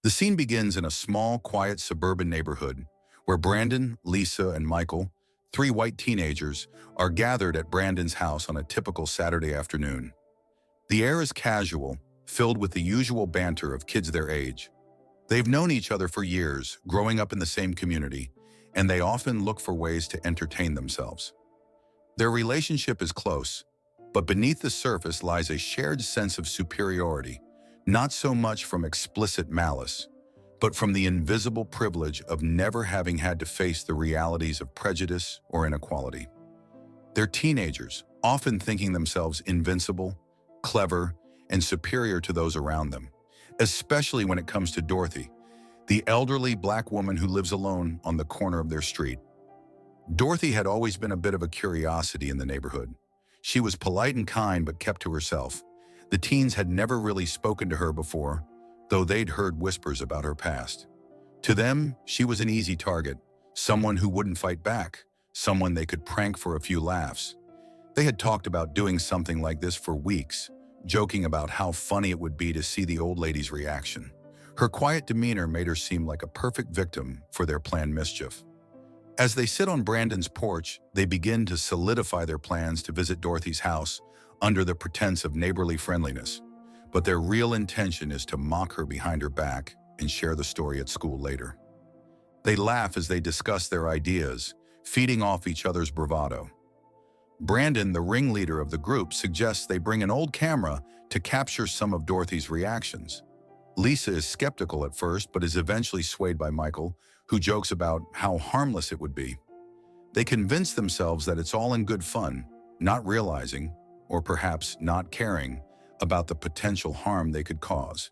The scene begins in a small, quiet suburban neighborhood where Brandon, Lisa, and Michael, three white teenagers, are gathered at Brandon's house on a typical Saturday afternoon. The air is casual, filled with the usual banter of kids their age. They've known each other for years, growing up in the same community, and they often look for ways to entertain themselves. Their relationship is close, but beneath the surface lies a shared sense of superiority, not so much from explicit malice, but from the invisible privilege of never having had to face the realities of prejudice or inequality. They're teenagers, often thinking themselves invincible, clever, and superior to those around them, especially when it comes to Dorothy, the elderly black woman who lives alone on the corner of their street. Dorothy had always been a bit of a curiosity in the neighborhood. She was polite and kind but kept to herself. The teens had never really spoken to her before, though they'd heard whispers about her past. To them, she was an easy target, someone who wouldn't fight back, someone they could prank for a few laughs. They had talked about doing something like this for weeks, joking about how funny it would be to see the old lady's reaction. Her quiet demeanor made her seem like a perfect victim for their planned mischief. As they sit on Brandon's porch, they begin to solidify their plans to visit Dorothy's house under the pretense of neighborly friendliness. But their real intention is to mock her behind her back and share the story at school later. They laugh as they discuss their ideas, feeding off each other's bravado. Brandon, the ringleader of the group, suggests they bring an old camera to capture some of Dorothy's reactions. Lisa is skeptical at first, but is eventually swayed by Michael, who jokes about how harmless it would be. They convince themselves that it's all in good fun, not realizing, or perhaps not caring, about the potential harm they could cause.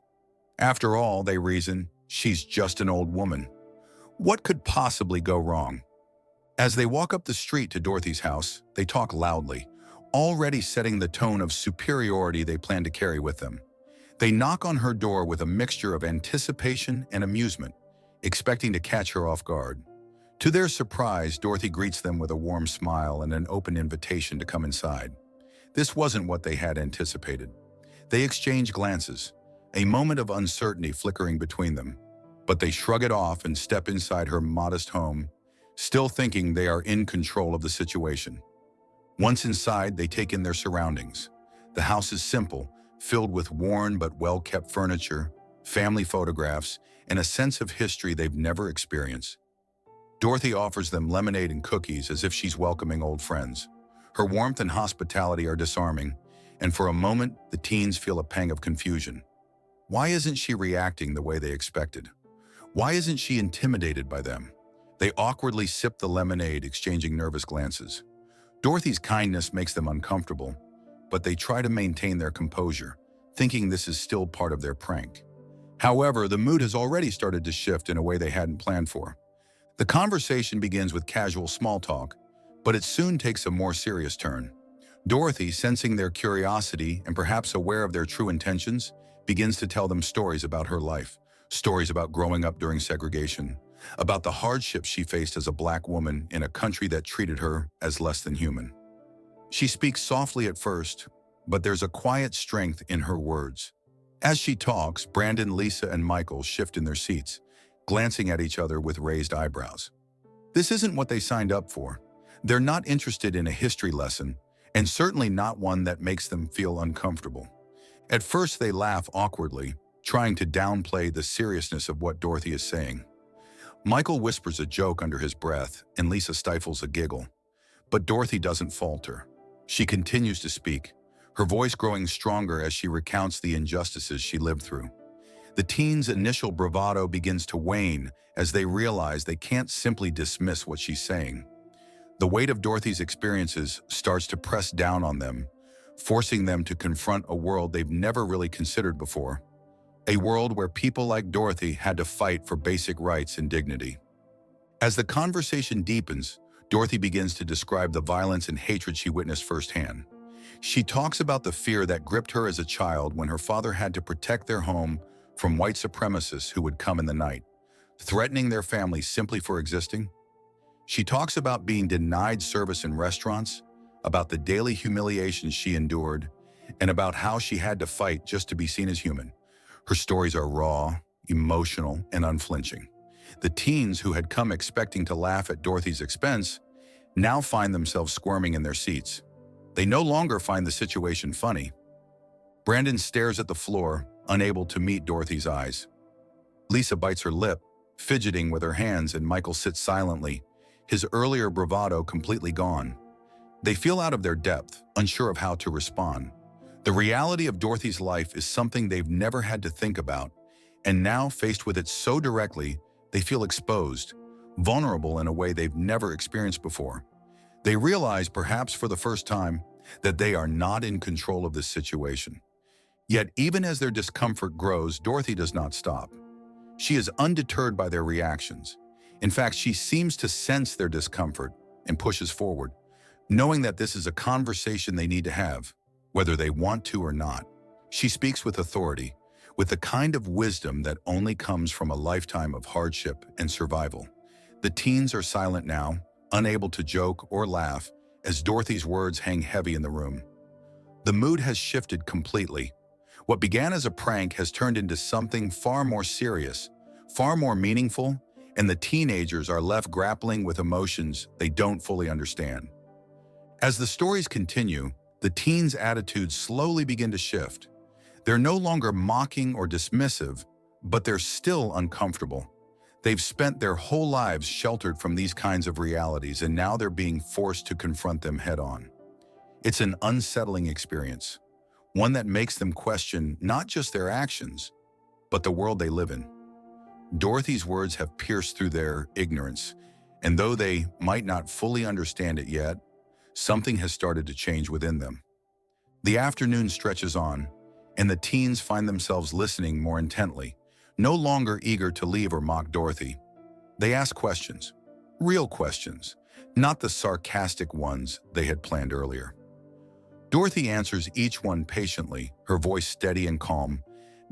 After all, they reason, she's just an old woman. What could possibly go wrong? As they walk up the street to Dorothy's house, they talk loudly, already setting the tone of superiority they plan to carry with them. They knock on her door with a mixture of anticipation and amusement, expecting to catch her off guard. To their surprise, Dorothy greets them with a warm smile and an open invitation to come inside. This wasn't what they had anticipated. They exchange glances, a moment of uncertainty flickering between them, but they shrug it off and step inside her modest home, still thinking they are in control of the situation. Once inside, they take in their surroundings. The house is simple, filled with worn but well-kept furniture, family photographs, and a sense of history they've never experienced. Dorothy offers them lemonade and cookies as if she's welcoming old friends. Her warmth and hospitality are disarming, and for a moment, the teens feel a pang of confusion. Why isn't she reacting the way they expected? Why isn't she intimidated by them? They awkwardly sip the lemonade, exchanging nervous glances. Dorothy's kindness makes them uncomfortable, but they try to maintain their composure, thinking this is still part of their prank. However, the mood has already started to shift in a way they hadn't planned for. The conversation begins with casual small talk, but it soon takes a more serious turn. Dorothy, sensing their curiosity and perhaps aware of their true intentions, begins to tell them stories about her life, stories about growing up during segregation, about the hardships she faced as a black woman in a country that treated her as less than human. She speaks softly at first, but there's a quiet strength in her words. As she talks, Brandon, Lisa, and Michael shift in their seats, glancing at each other with raised eyebrows. This isn't what they signed up for. They're not interested in a history lesson, and certainly not one that makes them feel uncomfortable. At first, they laugh awkwardly, trying to downplay the seriousness of what Dorothy is saying. Michael whispers a joke under his breath, and Lisa stifles a giggle. But Dorothy doesn't falter. She continues to speak, her voice growing stronger as she recounts the injustices she lived through. The teens' initial bravado begins to wane as they realize they can't simply dismiss what she's saying. The weight of Dorothy's experiences starts to press down on them, forcing them to confront a world they've never really considered before. A world where people like Dorothy had to fight for basic rights and dignity. As the conversation deepens, Dorothy begins to describe the violence and hatred she witnessed firsthand. She talks about the fear that gripped her as a child when her father had to protect their home from white supremacists who would come in the night, threatening their family simply for existing. She talks about being denied service in restaurants, about the daily humiliations she endured, and about how she had to fight just to be seen as human. Her stories are raw, emotional, and unflinching. The teens who had come expecting to laugh at Dorothy's expense now find themselves squirming in their seats. They no longer find the situation funny. Brandon stares at the floor, unable to meet Dorothy's eyes. Lisa bites her lip, fidgeting with her hands, and Michael sits silently, his earlier bravado completely gone. They feel out of their depth, unsure of how to respond. The reality of Dorothy's life is something they've never had to think about, and now, faced with it so directly, they feel exposed, vulnerable in a way they've never experienced before. They realize, perhaps for the first time, that they are not in control of this situation. Yet, even as their discomfort grows, Dorothy does not stop. She is undeterred by their reactions. In fact, she seems to sense their discomfort and pushes forward, knowing that this is a conversation they need to have, whether they want to or not. She speaks with authority, with the kind of wisdom that only comes from a lifetime of hardship and survival. The teens are silent now, unable to joke or laugh, as Dorothy's words hang heavy in the room. The mood has shifted completely. What began as a prank has turned into something far more serious, far more meaningful, and the teenagers are left grappling with emotions they don't fully understand. As the stories continue, the teens' attitudes slowly begin to shift. They're no longer mocking or dismissive, but they're still uncomfortable. They've spent their whole lives sheltered from these kinds of realities, and now they're being forced to confront them head-on. It's an unsettling experience, one that makes them question not just their actions, but the world they live in. Dorothy's words have pierced through their ignorance, and though they might not fully understand it yet, something has started to change within them. The afternoon stretches on, and the teens find themselves listening more intently, no longer eager to leave or mock Dorothy. They ask questions, real questions, not the sarcastic ones they had planned earlier. Dorothy answers each one patiently, her voice steady and calm,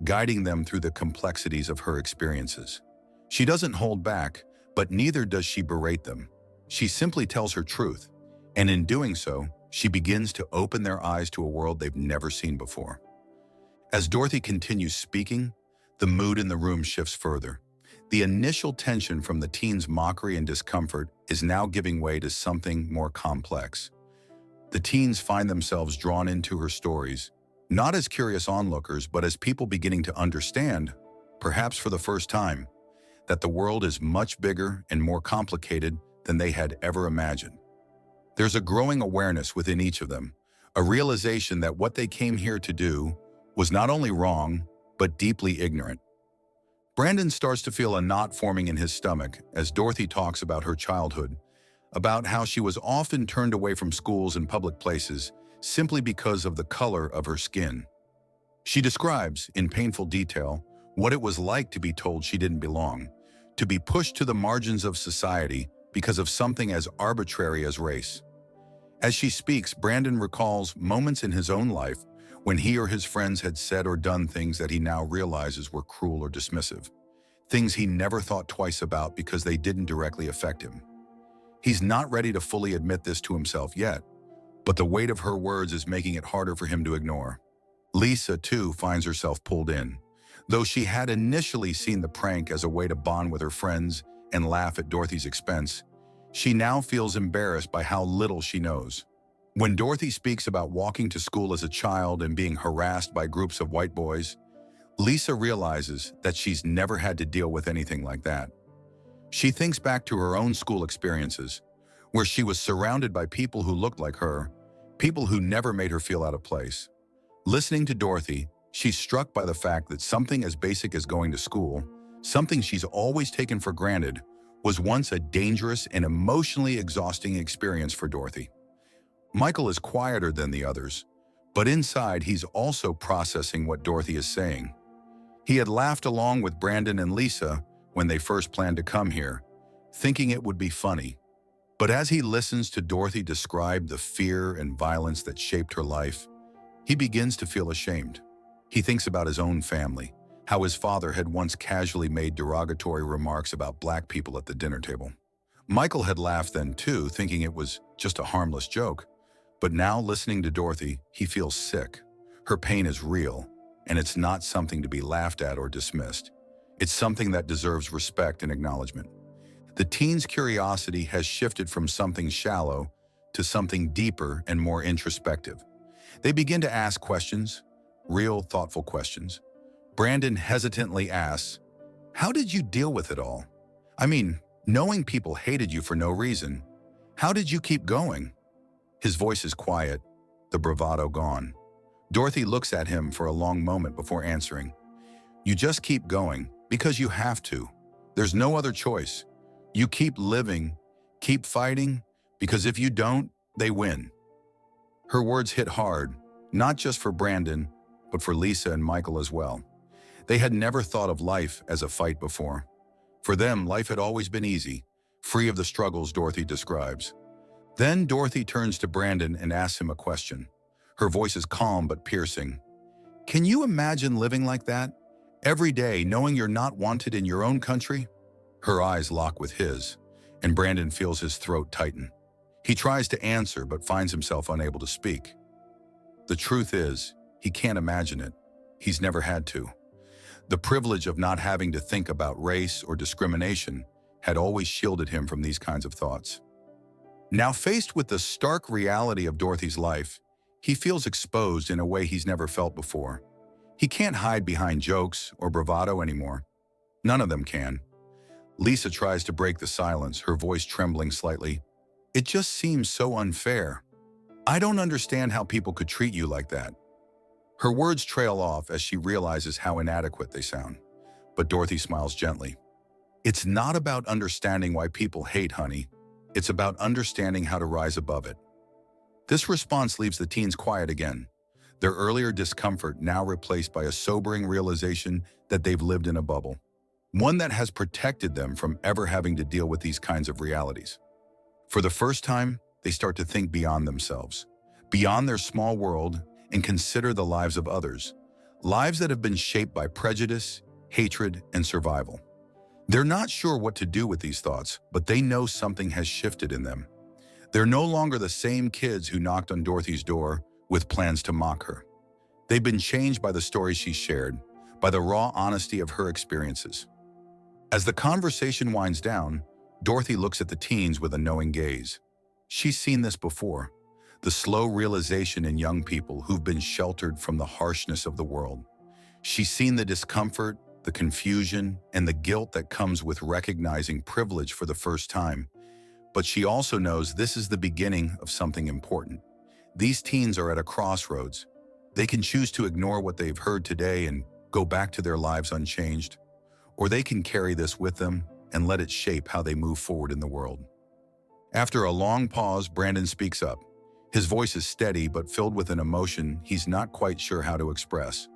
guiding them through the complexities of her experiences. She doesn't hold back, but neither does she berate them. She simply tells her truth, and in doing so, she begins to open their eyes to a world they've never seen before. As Dorothy continues speaking, the mood in the room shifts further. The initial tension from the teens' mockery and discomfort is now giving way to something more complex. The teens find themselves drawn into her stories, not as curious onlookers, but as people beginning to understand, perhaps for the first time, that the world is much bigger and more complicated than they had ever imagined. There's a growing awareness within each of them, a realization that what they came here to do was not only wrong, but deeply ignorant. Brandon starts to feel a knot forming in his stomach as Dorothy talks about her childhood, about how she was often turned away from schools and public places simply because of the color of her skin. She describes, in painful detail, what it was like to be told she didn't belong, to be pushed to the margins of society because of something as arbitrary as race. As she speaks, Brandon recalls moments in his own life when he or his friends had said or done things that he now realizes were cruel or dismissive, things he never thought twice about because they didn't directly affect him. He's not ready to fully admit this to himself yet, but the weight of her words is making it harder for him to ignore. Lisa, too, finds herself pulled in. Though she had initially seen the prank as a way to bond with her friends and laugh at Dorothy's expense, she now feels embarrassed by how little she knows. When Dorothy speaks about walking to school as a child and being harassed by groups of white boys, Lisa realizes that she's never had to deal with anything like that. She thinks back to her own school experiences, where she was surrounded by people who looked like her, people who never made her feel out of place. Listening to Dorothy, she's struck by the fact that something as basic as going to school, something she's always taken for granted, was once a dangerous and emotionally exhausting experience for Dorothy. Michael is quieter than the others, but inside he's also processing what Dorothy is saying. He had laughed along with Brandon and Lisa when they first planned to come here, thinking it would be funny. But as he listens to Dorothy describe the fear and violence that shaped her life, he begins to feel ashamed. He thinks about his own family, how his father had once casually made derogatory remarks about black people at the dinner table. Michael had laughed then too, thinking it was just a harmless joke. But now, listening to Dorothy, he feels sick. Her pain is real, and it's not something to be laughed at or dismissed. It's something that deserves respect and acknowledgement. The teens' curiosity has shifted from something shallow to something deeper and more introspective. They begin to ask questions, real, thoughtful questions. Brandon hesitantly asks, "How did you deal with it all? I mean, knowing people hated you for no reason. How did you keep going?" His voice is quiet, the bravado gone. Dorothy looks at him for a long moment before answering. "You just keep going because you have to. There's no other choice. You keep living, keep fighting, because if you don't, they win." Her words hit hard, not just for Brandon, but for Lisa and Michael as well. They had never thought of life as a fight before. For them, life had always been easy, free of the struggles Dorothy describes. Then Dorothy turns to Brandon and asks him a question. Her voice is calm but piercing. "Can you imagine living like that? Every day knowing you're not wanted in your own country?" Her eyes lock with his, and Brandon feels his throat tighten. He tries to answer but finds himself unable to speak. The truth is, he can't imagine it. He's never had to. The privilege of not having to think about race or discrimination had always shielded him from these kinds of thoughts. Now faced with the stark reality of Dorothy's life, he feels exposed in a way he's never felt before. He can't hide behind jokes or bravado anymore. None of them can. Lisa tries to break the silence, her voice trembling slightly. "It just seems so unfair. I don't understand how people could treat you like that." Her words trail off as she realizes how inadequate they sound. But Dorothy smiles gently. "It's not about understanding why people hate, honey. It's about understanding how to rise above it." This response leaves the teens quiet again, their earlier discomfort now replaced by a sobering realization that they've lived in a bubble, one that has protected them from ever having to deal with these kinds of realities. For the first time, they start to think beyond themselves, beyond their small world, and consider the lives of others, lives that have been shaped by prejudice, hatred, and survival. They're not sure what to do with these thoughts, but they know something has shifted in them. They're no longer the same kids who knocked on Dorothy's door with plans to mock her. They've been changed by the stories she shared, by the raw honesty of her experiences. As the conversation winds down, Dorothy looks at the teens with a knowing gaze. She's seen this before, the slow realization in young people who've been sheltered from the harshness of the world. She's seen the discomfort, the confusion, and the guilt that comes with recognizing privilege for the first time. But she also knows this is the beginning of something important. These teens are at a crossroads. They can choose to ignore what they've heard today and go back to their lives unchanged, or they can carry this with them and let it shape how they move forward in the world. After a long pause, Brandon speaks up. His voice is steady but filled with an emotion he's not quite sure how to express.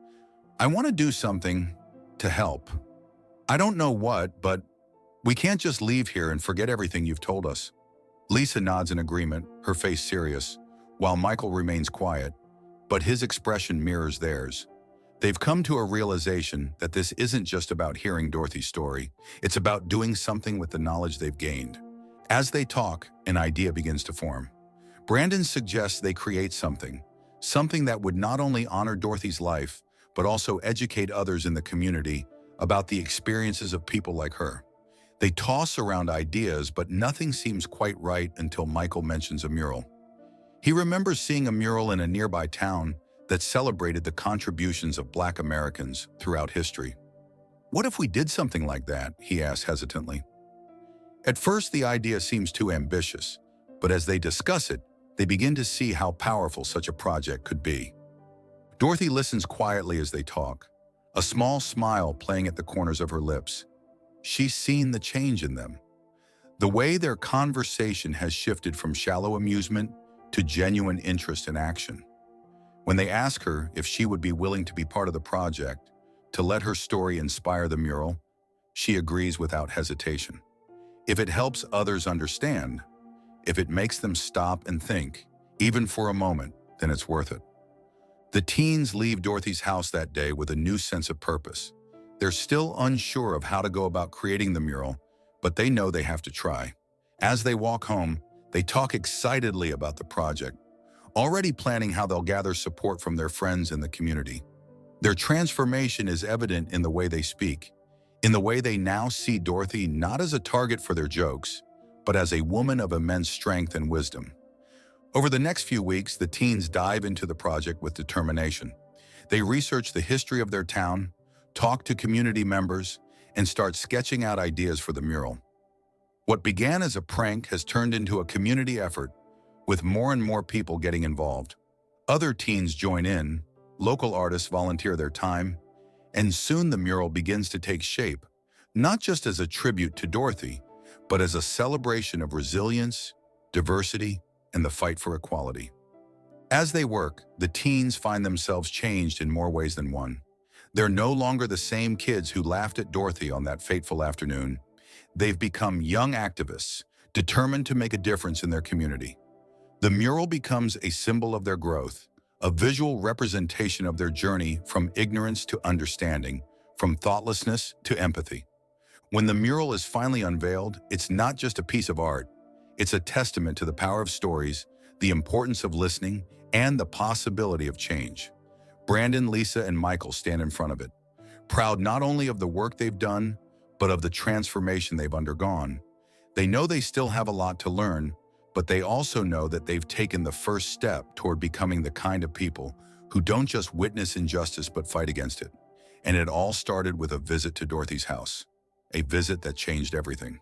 "I want to do something to help. I don't know what, but we can't just leave here and forget everything you've told us." Lisa nods in agreement, her face serious, while Michael remains quiet, but his expression mirrors theirs. They've come to a realization that this isn't just about hearing Dorothy's story, it's about doing something with the knowledge they've gained. As they talk, an idea begins to form. Brandon suggests they create something that would not only honor Dorothy's life, but also educate others in the community about the experiences of people like her. They toss around ideas, but nothing seems quite right until Michael mentions a mural. He remembers seeing a mural in a nearby town that celebrated the contributions of Black Americans throughout history. "What if we did something like that?" he asks hesitantly. At first, the idea seems too ambitious, but as they discuss it, they begin to see how powerful such a project could be. Dorothy listens quietly as they talk, a small smile playing at the corners of her lips. She's seen the change in them. The way their conversation has shifted from shallow amusement to genuine interest and action. When they ask her if she would be willing to be part of the project, to let her story inspire the mural, she agrees without hesitation. If it helps others understand, if it makes them stop and think, even for a moment, then it's worth it. The teens leave Dorothy's house that day with a new sense of purpose. They're still unsure of how to go about creating the mural, but they know they have to try. As they walk home, they talk excitedly about the project, already planning how they'll gather support from their friends in the community. Their transformation is evident in the way they speak. in the way they now see Dorothy not as a target for their jokes, but as a woman of immense strength and wisdom. Over the next few weeks, the teens dive into the project with determination. They research the history of their town, talk to community members, and start sketching out ideas for the mural. What began as a prank has turned into a community effort, with more and more people getting involved. Other teens join in, local artists volunteer their time, and soon the mural begins to take shape, not just as a tribute to Dorothy, but as a celebration of resilience, diversity, and the fight for equality. As they work, the teens find themselves changed in more ways than one. They're no longer the same kids who laughed at Dorothy on that fateful afternoon. They've become young activists, determined to make a difference in their community. The mural becomes a symbol of their growth, a visual representation of their journey from ignorance to understanding, from thoughtlessness to empathy. When the mural is finally unveiled, it's not just a piece of art. It's a testament to the power of stories, the importance of listening, and the possibility of change. Brandon, Lisa, and Michael stand in front of it, proud not only of the work they've done, but of the transformation they've undergone. They know they still have a lot to learn, but they also know that they've taken the first step toward becoming the kind of people who don't just witness injustice but fight against it. And it all started with a visit to Dorothy's house, a visit that changed everything.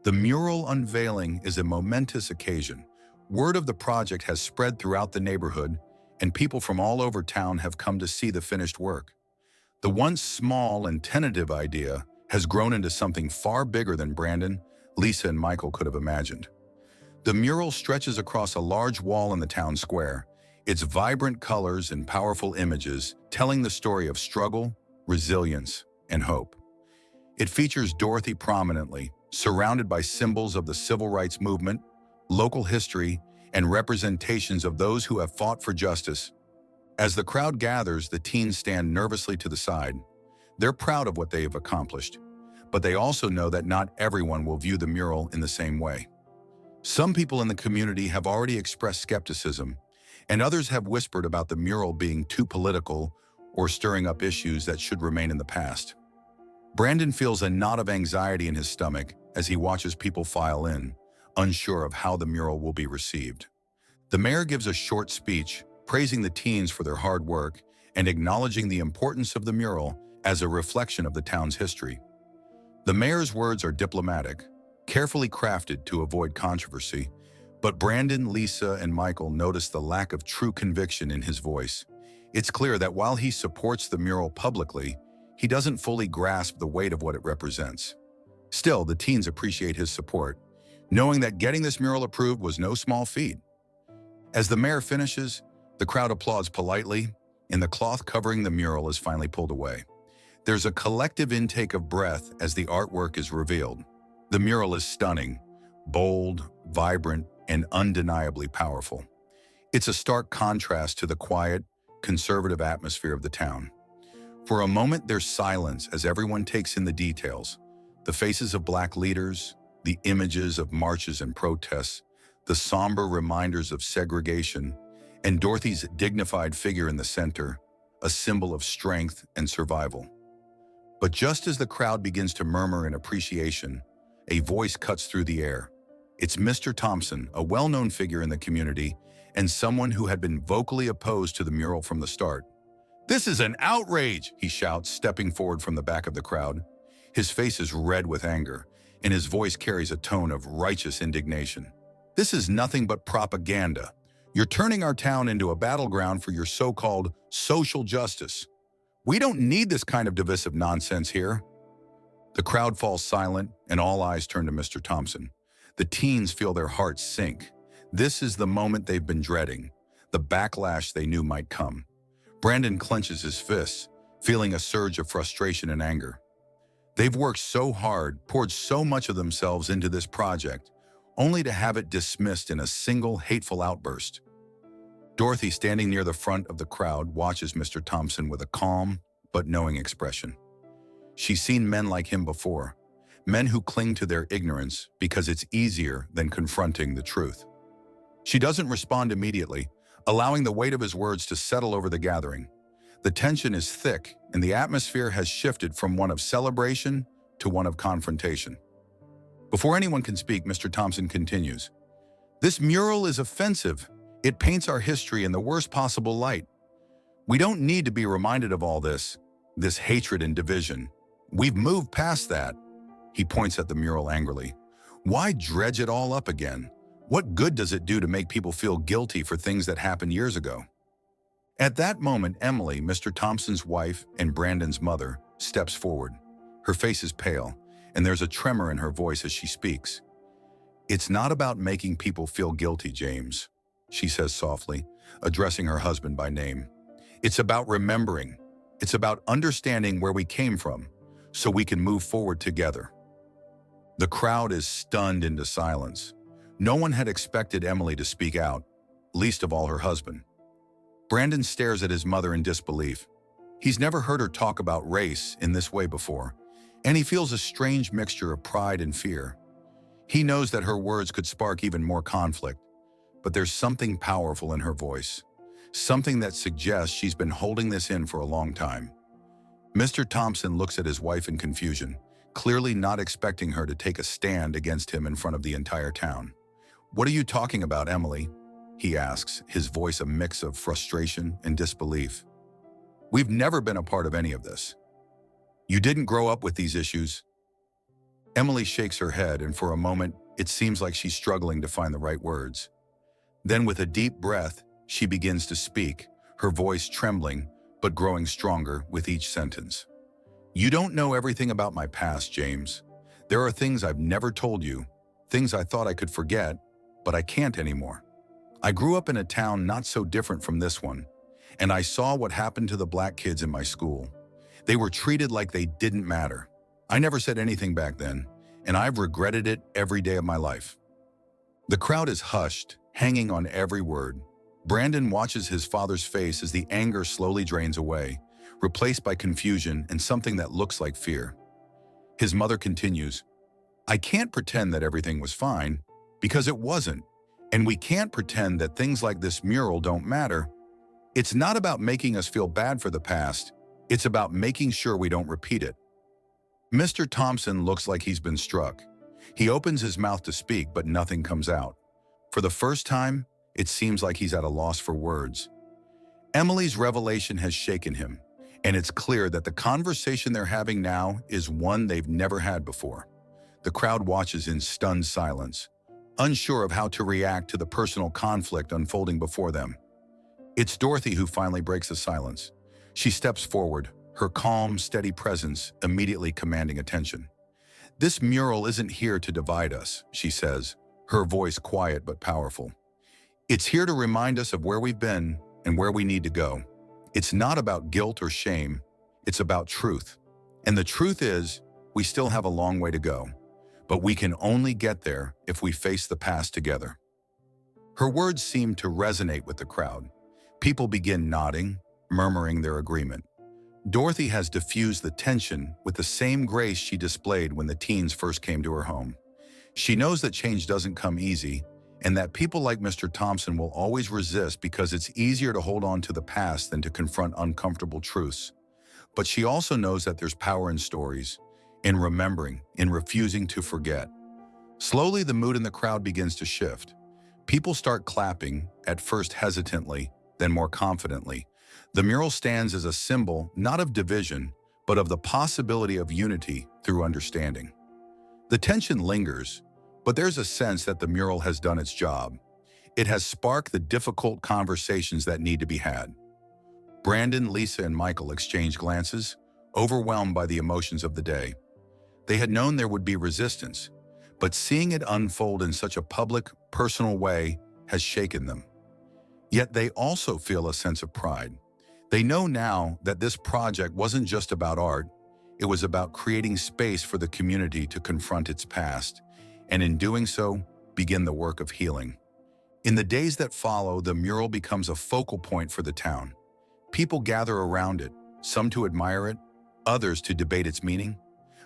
The mural unveiling is a momentous occasion. Word of the project has spread throughout the neighborhood, and people from all over town have come to see the finished work. The once small and tentative idea has grown into something far bigger than Brandon, Lisa, and Michael could have imagined. The mural stretches across a large wall in the town square, its vibrant colors and powerful images telling the story of struggle, resilience, and hope. It features Dorothy prominently, surrounded by symbols of the civil rights movement, local history, and representations of those who have fought for justice. As the crowd gathers, the teens stand nervously to the side. They're proud of what they have accomplished, but they also know that not everyone will view the mural in the same way. Some people in the community have already expressed skepticism, and others have whispered about the mural being too political or stirring up issues that should remain in the past. Brandon feels a knot of anxiety in his stomach as he watches people file in, unsure of how the mural will be received. The mayor gives a short speech, praising the teens for their hard work and acknowledging the importance of the mural as a reflection of the town's history. The mayor's words are diplomatic, carefully crafted to avoid controversy, but Brandon, Lisa, and Michael notice the lack of true conviction in his voice. It's clear that while he supports the mural publicly, he doesn't fully grasp the weight of what it represents. Still, the teens appreciate his support, knowing that getting this mural approved was no small feat. As the mayor finishes, the crowd applauds politely, and the cloth covering the mural is finally pulled away. There's a collective intake of breath as the artwork is revealed. The mural is stunning, bold, vibrant, and undeniably powerful. It's a stark contrast to the quiet, conservative atmosphere of the town. For a moment, there's silence as everyone takes in the details: the faces of Black leaders, the images of marches and protests, the somber reminders of segregation, and Dorothy's dignified figure in the center, a symbol of strength and survival. But just as the crowd begins to murmur in appreciation, a voice cuts through the air. It's Mr. Thompson, a well-known figure in the community and someone who had been vocally opposed to the mural from the start. "This is an outrage," he shouts, stepping forward from the back of the crowd. His face is red with anger, and his voice carries a tone of righteous indignation. "This is nothing but propaganda. You're turning our town into a battleground for your so-called social justice. We don't need this kind of divisive nonsense here." The crowd falls silent, and all eyes turn to Mr. Thompson. The teens feel their hearts sink. This is the moment they've been dreading, the backlash they knew might come. Brandon clenches his fists, feeling a surge of frustration and anger. They've worked so hard, poured so much of themselves into this project, only to have it dismissed in a single hateful outburst. Dorothy, standing near the front of the crowd, watches Mr. Thompson with a calm but knowing expression. She's seen men like him before, men who cling to their ignorance because it's easier than confronting the truth. She doesn't respond immediately, allowing the weight of his words to settle over the gathering. The tension is thick, and the atmosphere has shifted from one of celebration to one of confrontation. Before anyone can speak, Mr. Thompson continues. This mural is offensive. It paints our history in the worst possible light. We don't need to be reminded of all this hatred and division. We've moved past that. He points at the mural angrily. Why dredge it all up again? What good does it do to make people feel guilty for things that happened years ago? At that moment, Emily, Mr. Thompson's wife and Brandon's mother, steps forward. Her face is pale, and there's a tremor in her voice as she speaks. It's not about making people feel guilty, James, she says softly, addressing her husband by name. It's about remembering. It's about understanding where we came from, so we can move forward together. The crowd is stunned into silence. No one had expected Emily to speak out, least of all her husband. Brandon stares at his mother in disbelief. He's never heard her talk about race in this way before, and he feels a strange mixture of pride and fear. He knows that her words could spark even more conflict, but there's something powerful in her voice, something that suggests she's been holding this in for a long time. Mr. Thompson looks at his wife in confusion, clearly not expecting her to take a stand against him in front of the entire town. What are you talking about, Emily? He asks, his voice a mix of frustration and disbelief. We've never been a part of any of this. You didn't grow up with these issues. Emily shakes her head, and for a moment, it seems like she's struggling to find the right words. Then with a deep breath, she begins to speak, her voice trembling, but growing stronger with each sentence. You don't know everything about my past, James. There are things I've never told you, things I thought I could forget, but I can't anymore. I grew up in a town not so different from this one, and I saw what happened to the black kids in my school. They were treated like they didn't matter. I never said anything back then, and I've regretted it every day of my life. The crowd is hushed, hanging on every word. Brandon watches his father's face as the anger slowly drains away, replaced by confusion and something that looks like fear. His mother continues, I can't pretend that everything was fine, because it wasn't. And we can't pretend that things like this mural don't matter. It's not about making us feel bad for the past. It's about making sure we don't repeat it. Mr. Thompson looks like he's been struck. He opens his mouth to speak, but nothing comes out. For the first time, it seems like he's at a loss for words. Emily's revelation has shaken him, and it's clear that the conversation they're having now is one they've never had before. The crowd watches in stunned silence, unsure of how to react to the personal conflict unfolding before them. It's Dorothy who finally breaks the silence. She steps forward, her calm, steady presence immediately commanding attention. This mural isn't here to divide us, she says, her voice quiet but powerful. It's here to remind us of where we've been and where we need to go. It's not about guilt or shame, it's about truth. And the truth is, we still have a long way to go, but we can only get there if we face the past together. Her words seem to resonate with the crowd. People begin nodding, murmuring their agreement. Dorothy has diffused the tension with the same grace she displayed when the teens first came to her home. She knows that change doesn't come easy, and that people like Mr. Thompson will always resist because it's easier to hold on to the past than to confront uncomfortable truths. But she also knows that there's power in stories, in remembering, in refusing to forget. Slowly, the mood in the crowd begins to shift. People start clapping, at first hesitantly, then more confidently. The mural stands as a symbol not of division, but of the possibility of unity through understanding. The tension lingers, but there's a sense that the mural has done its job. It has sparked the difficult conversations that need to be had. Brandon, Lisa, and Michael exchange glances, overwhelmed by the emotions of the day. They had known there would be resistance, but seeing it unfold in such a public, personal way has shaken them. Yet they also feel a sense of pride. They know now that this project wasn't just about art, it was about creating space for the community to confront its past, and in doing so, begin the work of healing. In the days that follow, the mural becomes a focal point for the town. People gather around it, some to admire it, others to debate its meaning.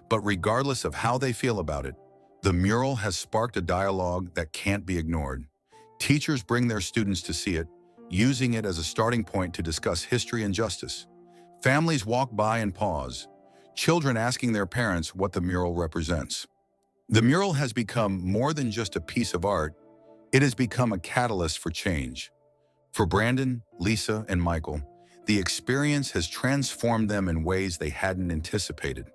But regardless of how they feel about it, the mural has sparked a dialogue that can't be ignored. Teachers bring their students to see it, using it as a starting point to discuss history and justice. Families walk by and pause, children asking their parents what the mural represents. The mural has become more than just a piece of art, it has become a catalyst for change. For Brandon, Lisa, and Michael, the experience has transformed them in ways they hadn't anticipated.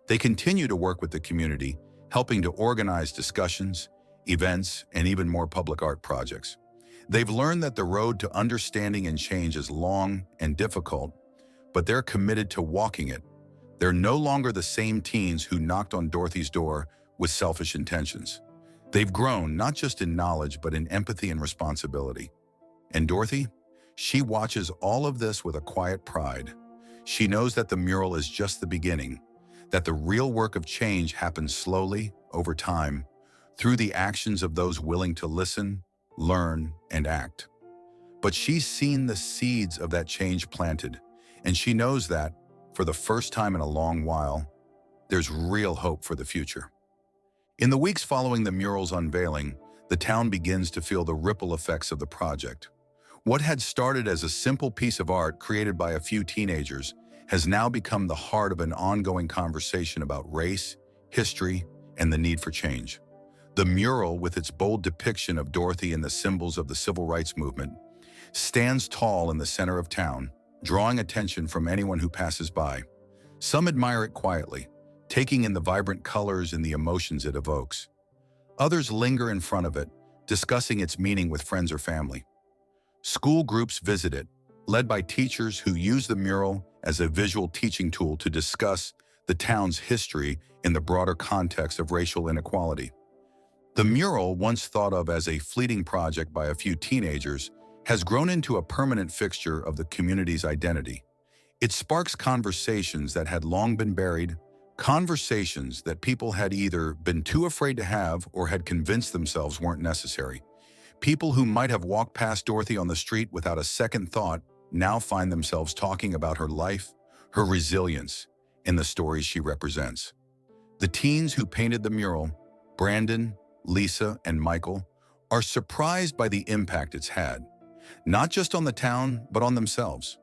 They continue to work with the community, helping to organize discussions, events, and even more public art projects. They've learned that the road to understanding and change is long and difficult, but they're committed to walking it. They're no longer the same teens who knocked on Dorothy's door with selfish intentions. They've grown not just in knowledge, but in empathy and responsibility. And Dorothy? She watches all of this with a quiet pride. She knows that the mural is just the beginning, that the real work of change happens slowly, over time, through the actions of those willing to listen, learn, and act. But she's seen the seeds of that change planted, and she knows that, for the first time in a long while, there's real hope for the future. In the weeks following the mural's unveiling, the town begins to feel the ripple effects of the project. What had started as a simple piece of art created by a few teenagers has now become the heart of an ongoing conversation about race, history, and the need for change. The mural, with its bold depiction of Dorothy and the symbols of the civil rights movement, stands tall in the center of town, drawing attention from anyone who passes by. Some admire it quietly, taking in the vibrant colors and the emotions it evokes. Others linger in front of it, discussing its meaning with friends or family. School groups visit it, led by teachers who use the mural as a visual teaching tool to discuss the town's history in the broader context of racial inequality. The mural, once thought of as a fleeting project by a few teenagers, has grown into a permanent fixture of the community's identity. It sparks conversations that had long been buried, conversations that people had either been too afraid to have or had convinced themselves weren't necessary. People who might have walked past Dorothy on the street without a second thought now find themselves talking about her life, her resilience, and the stories she represents. The teens who painted the mural, Brandon, Lisa, and Michael, are surprised by the impact it's had, not just on the town, but on themselves.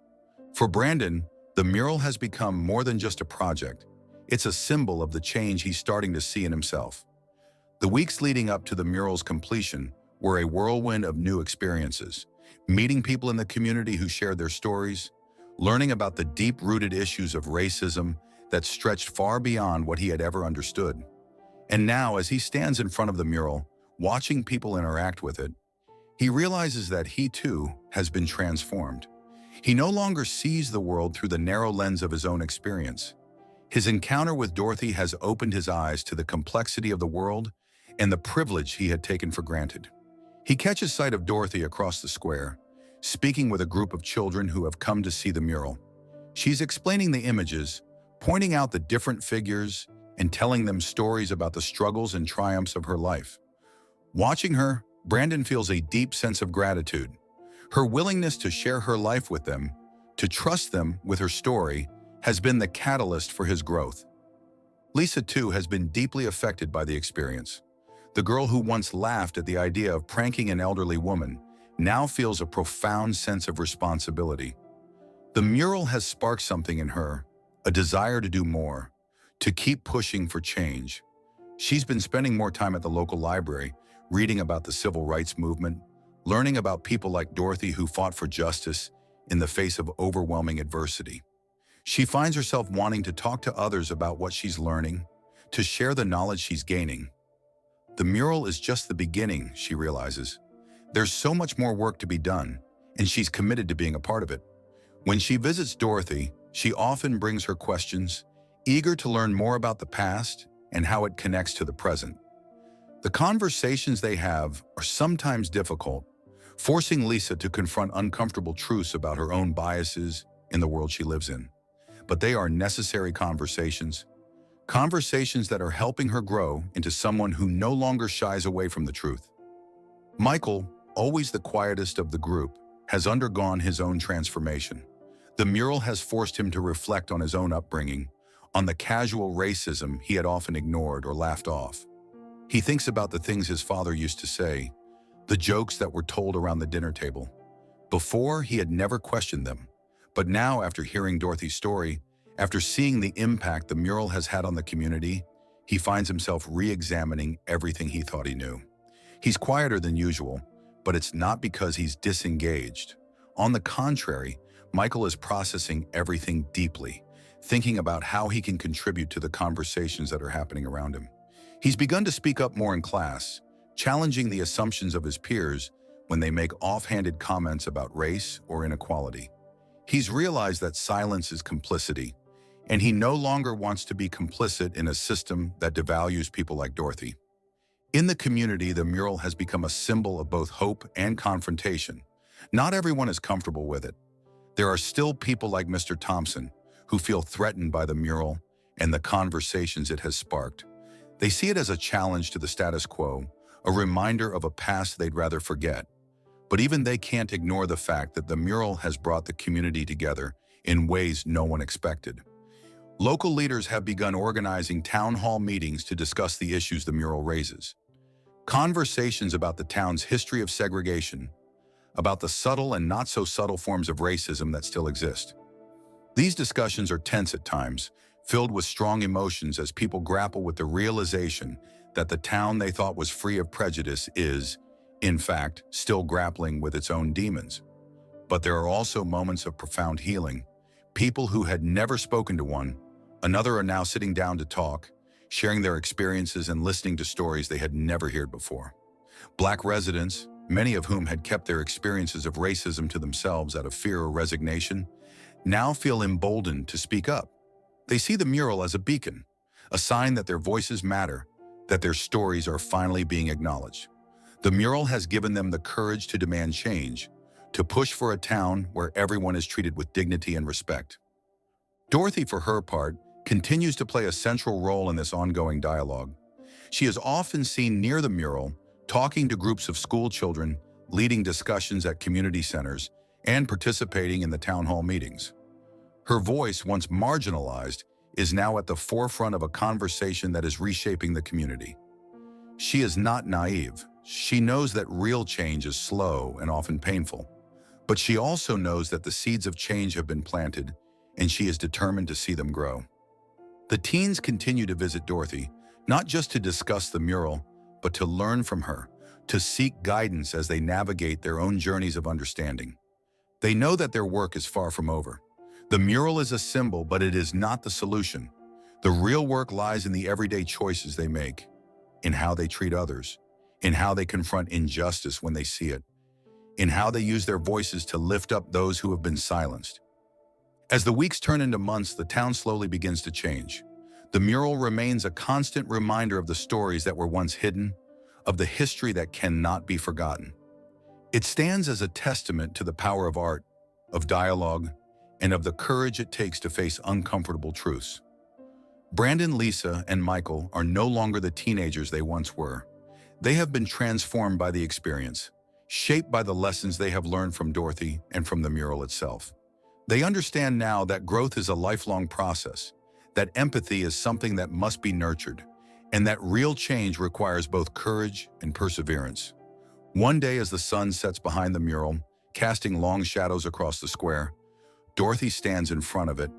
For Brandon, the mural has become more than just a project. It's a symbol of the change he's starting to see in himself. The weeks leading up to the mural's completion were a whirlwind of new experiences, meeting people in the community who shared their stories, learning about the deep-rooted issues of racism that stretched far beyond what he had ever understood. And now, as he stands in front of the mural, watching people interact with it, he realizes that he too has been transformed. He no longer sees the world through the narrow lens of his own experience. His encounter with Dorothy has opened his eyes to the complexity of the world and the privilege he had taken for granted. He catches sight of Dorothy across the square, speaking with a group of children who have come to see the mural. She's explaining the images, pointing out the different figures, and telling them stories about the struggles and triumphs of her life. Watching her, Brandon feels a deep sense of gratitude. Her willingness to share her life with them, to trust them with her story, has been the catalyst for his growth. Lisa, too, has been deeply affected by the experience. The girl who once laughed at the idea of pranking an elderly woman now feels a profound sense of responsibility. The mural has sparked something in her, a desire to do more, to keep pushing for change. She's been spending more time at the local library, reading about the civil rights movement, learning about people like Dorothy who fought for justice in the face of overwhelming adversity. She finds herself wanting to talk to others about what she's learning, to share the knowledge she's gaining. The mural is just the beginning, she realizes. There's so much more work to be done, and she's committed to being a part of it. When she visits Dorothy, she often brings her questions, eager to learn more about the past and how it connects to the present. The conversations they have are sometimes difficult, forcing Lisa to confront uncomfortable truths about her own biases in the world she lives in. But they are necessary conversations that are helping her grow into someone who no longer shies away from the truth. Michael, always the quietest of the group, has undergone his own transformation. The mural has forced him to reflect on his own upbringing, on the casual racism he had often ignored or laughed off. He thinks about the things his father used to say, the jokes that were told around the dinner table. Before, he had never questioned them, But now, after hearing Dorothy's story, after seeing the impact the mural has had on the community, he finds himself re-examining everything he thought he knew. He's quieter than usual, but it's not because he's disengaged. On the contrary, Michael is processing everything deeply, thinking about how he can contribute to the conversations that are happening around him. He's begun to speak up more in class, challenging the assumptions of his peers when they make offhanded comments about race or inequality. He's realized that silence is complicity, and he no longer wants to be complicit in a system that devalues people like Dorothy. In the community, the mural has become a symbol of both hope and confrontation. Not everyone is comfortable with it. There are still people like Mr. Thompson who feel threatened by the mural and the conversations it has sparked. They see it as a challenge to the status quo, a reminder of a past they'd rather forget. But even they can't ignore the fact that the mural has brought the community together in ways no one expected. Local leaders have begun organizing town hall meetings to discuss the issues the mural raises. Conversations about the town's history of segregation, about the subtle and not so subtle forms of racism that still exist. These discussions are tense at times, filled with strong emotions as people grapple with the realization that the town they thought was free of prejudice is, in fact, still grappling with its own demons. But there are also moments of profound healing. People who had never spoken to one another are now sitting down to talk, sharing their experiences and listening to stories they had never heard before. Black residents, many of whom had kept their experiences of racism to themselves out of fear or resignation, now feel emboldened to speak up. They see the mural as a beacon, a sign that their voices matter, that their stories are finally being acknowledged. The mural has given them the courage to demand change, to push for a town where everyone is treated with dignity and respect. Dorothy, for her part, continues to play a central role in this ongoing dialogue. She is often seen near the mural, talking to groups of school children, leading discussions at community centers, and participating in the town hall meetings. Her voice, once marginalized, is now at the forefront of a conversation that is reshaping the community. She is not naive. She knows that real change is slow and often painful. But she also knows that the seeds of change have been planted, and she is determined to see them grow. The teens continue to visit Dorothy, not just to discuss the mural, but to learn from her, to seek guidance as they navigate their own journeys of understanding. They know that their work is far from over. The mural is a symbol, but it is not the solution. The real work lies in the everyday choices they make, in how they treat others, in how they confront injustice when they see it, in how they use their voices to lift up those who have been silenced. As the weeks turn into months, the town slowly begins to change. The mural remains a constant reminder of the stories that were once hidden, of the history that cannot be forgotten. It stands as a testament to the power of art, of dialogue, and of the courage it takes to face uncomfortable truths. Brandon, Lisa, and Michael are no longer the teenagers they once were. They have been transformed by the experience, shaped by the lessons they have learned from Dorothy and from the mural itself. They understand now that growth is a lifelong process, that empathy is something that must be nurtured, and that real change requires both courage and perseverance. One day, as the sun sets behind the mural, casting long shadows across the square, Dorothy stands in front of it,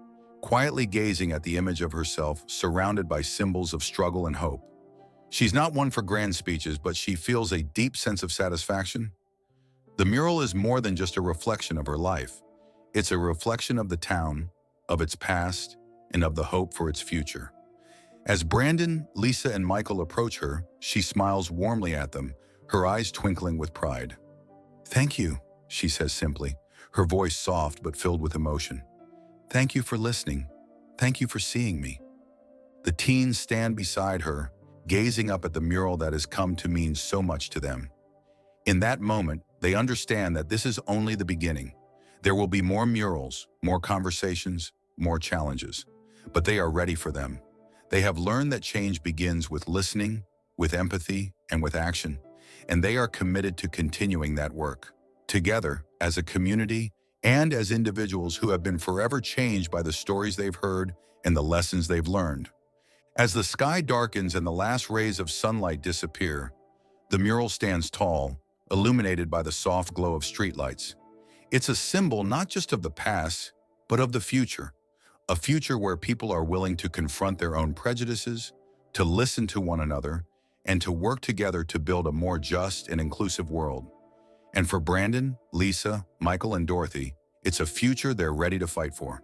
quietly gazing at the image of herself surrounded by symbols of struggle and hope. She's not one for grand speeches, but she feels a deep sense of satisfaction. The mural is more than just a reflection of her life. It's a reflection of the town, of its past, and of the hope for its future. As Brandon, Lisa, and Michael approach her, she smiles warmly at them, her eyes twinkling with pride. "Thank you," she says simply, her voice soft but filled with emotion. "Thank you for listening. Thank you for seeing me." The teens stand beside her, gazing up at the mural that has come to mean so much to them. In that moment, they understand that this is only the beginning. There will be more murals, more conversations, more challenges, but they are ready for them. They have learned that change begins with listening, with empathy, and with action, and they are committed to continuing that work, together, as a community and as individuals who have been forever changed by the stories they've heard and the lessons they've learned. As the sky darkens and the last rays of sunlight disappear, the mural stands tall, illuminated by the soft glow of streetlights. It's a symbol not just of the past, but of the future, a future where people are willing to confront their own prejudices, to listen to one another, and to work together to build a more just and inclusive world. And for Brandon, Lisa, Michael, and Dorothy, it's a future they're ready to fight for.